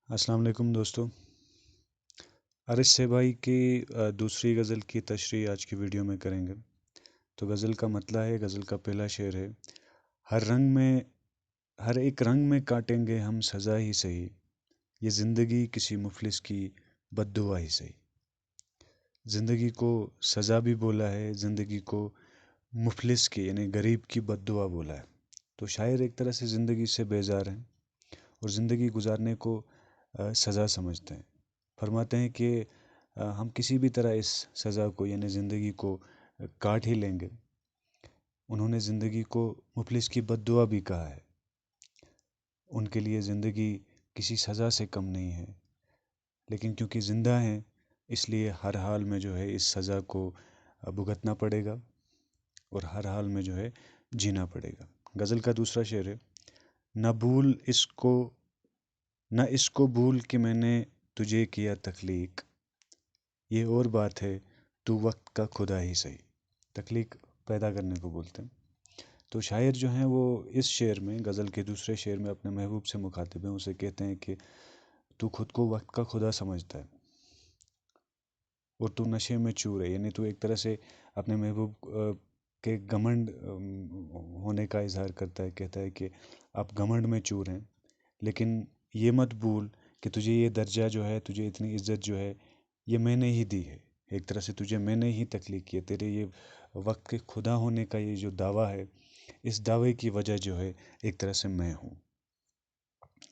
السلام علیکم دوستو، ارش سے بھائی کی دوسری غزل کی تشریح آج کی ویڈیو میں کریں گے۔ تو غزل کا مطلب ہے، غزل کا پہلا شعر ہے: ہر ایک رنگ میں کاٹیں گے ہم سزا ہی سہی، یہ زندگی کسی مفلس کی بد دعا ہی سہی۔ زندگی کو سزا بھی بولا ہے، زندگی کو مفلس کی یعنی غریب کی بد دعا بولا ہے۔ تو شاعر ایک طرح سے زندگی سے بیزار ہیں اور زندگی گزارنے کو سزا سمجھتے ہیں۔ فرماتے ہیں کہ ہم کسی بھی طرح اس سزا کو یعنی زندگی کو کاٹ ہی لیں گے۔ انہوں نے زندگی کو مفلس کی بد دعا بھی کہا ہے۔ ان کے لیے زندگی کسی سزا سے کم نہیں ہے، لیکن کیونکہ زندہ ہیں اس لیے ہر حال میں جو ہے اس سزا کو بھگتنا پڑے گا اور ہر حال میں جو ہے جینا پڑے گا۔ غزل کا دوسرا شعر ہے: نہ اس کو بھول کہ میں نے تجھے کیا تخلیق، یہ اور بات ہے تو وقت کا خدا ہی سہی۔ تخلیق پیدا کرنے کو بولتے ہیں۔ تو شاعر جو ہیں وہ اس شعر میں، غزل کے دوسرے شعر میں اپنے محبوب سے مخاطب ہیں، اسے کہتے ہیں کہ تو خود کو وقت کا خدا سمجھتا ہے اور تو نشے میں چور ہے، یعنی تو ایک طرح سے اپنے محبوب کے گھمنڈ ہونے کا اظہار کرتا ہے، کہتا ہے کہ آپ گھمنڈ میں چور ہیں، لیکن یہ مت بھول کہ تجھے یہ درجہ جو ہے، تجھے اتنی عزت جو ہے، یہ میں نے ہی دی ہے۔ ایک طرح سے تجھے میں نے ہی تخلیق کیا۔ تیرے یہ وقت کے خدا ہونے کا یہ جو دعویٰ ہے، اس دعوے کی وجہ جو ہے ایک طرح سے میں ہوں۔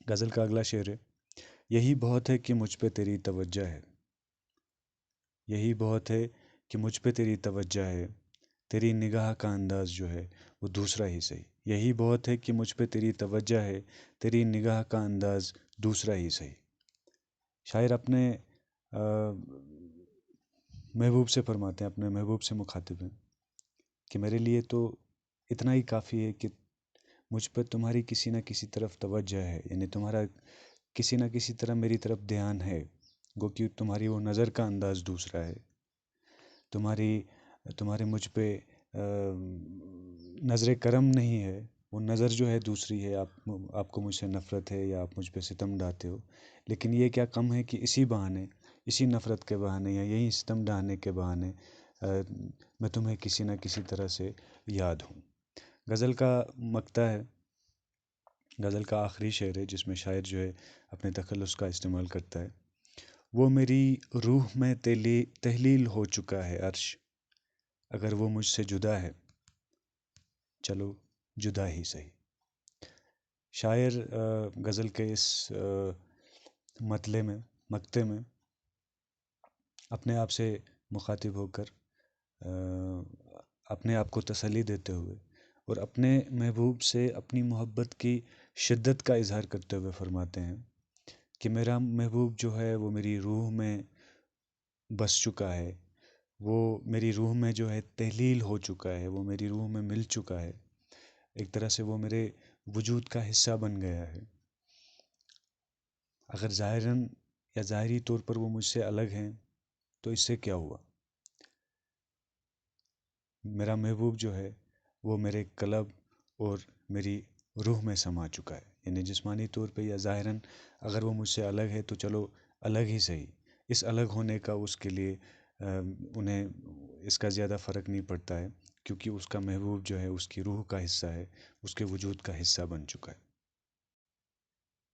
غزل کا اگلا شعر ہے: یہی بہت ہے کہ مجھ پہ تیری توجہ ہے، یہی بہت ہے کہ مجھ پہ تیری توجہ ہے، تیری نگاہ کا انداز جو ہے وہ دوسرا ہی صحیح۔ یہی بہت ہے کہ مجھ پہ تیری توجہ ہے، تیری نگاہ کا انداز دوسرا ہی صحیح۔ شاعر اپنے محبوب سے فرماتے ہیں، اپنے محبوب سے مخاطب ہیں کہ میرے لیے تو اتنا ہی کافی ہے کہ مجھ پہ تمہاری کسی نہ کسی طرف توجہ ہے، یعنی تمہارا کسی نہ کسی طرح میری طرف دھیان ہے، گو کہ تمہاری وہ نظر کا انداز دوسرا ہے، تمہارے مجھ پہ نظر کرم نہیں ہے، وہ نظر جو ہے دوسری ہے۔ آپ کو مجھ سے نفرت ہے یا آپ مجھ پہ ستم ڈھاتے ہو، لیکن یہ کیا کم ہے کہ اسی بہانے، اسی نفرت کے بہانے یا یہی ستم ڈھانے کے بہانے میں تمہیں کسی نہ کسی طرح سے یاد ہوں۔ غزل کا مقطع ہے، غزل کا آخری شعر ہے جس میں شاعر جو ہے اپنے تخلص کا استعمال کرتا ہے: وہ میری روح میں تحلیل ہو چکا ہے عرش، اگر وہ مجھ سے جدا ہے چلو جدا ہی سہی۔ شاعر غزل کے اس مقطع میں اپنے آپ سے مخاطب ہو کر اپنے آپ کو تسلی دیتے ہوئے اور اپنے محبوب سے اپنی محبت کی شدت کا اظہار کرتے ہوئے فرماتے ہیں کہ میرا محبوب جو ہے وہ میری روح میں بس چکا ہے، وہ میری روح میں جو ہے تحلیل ہو چکا ہے، وہ میری روح میں مل چکا ہے، ایک طرح سے وہ میرے وجود کا حصہ بن گیا ہے۔ اگر ظاہراً یا ظاہری طور پر وہ مجھ سے الگ ہیں تو اس سے کیا ہوا؟ میرا محبوب جو ہے وہ میرے قلب اور میری روح میں سما چکا ہے، یعنی جسمانی طور پہ یا ظاہراً اگر وہ مجھ سے الگ ہے تو چلو الگ ہی صحیح۔ اس الگ ہونے کا اس کے لیے انہیں اس کا زیادہ فرق نہیں پڑتا ہے، کیونکہ اس کا محبوب جو ہے اس کی روح کا حصہ ہے، اس کے وجود کا حصہ بن چکا ہے۔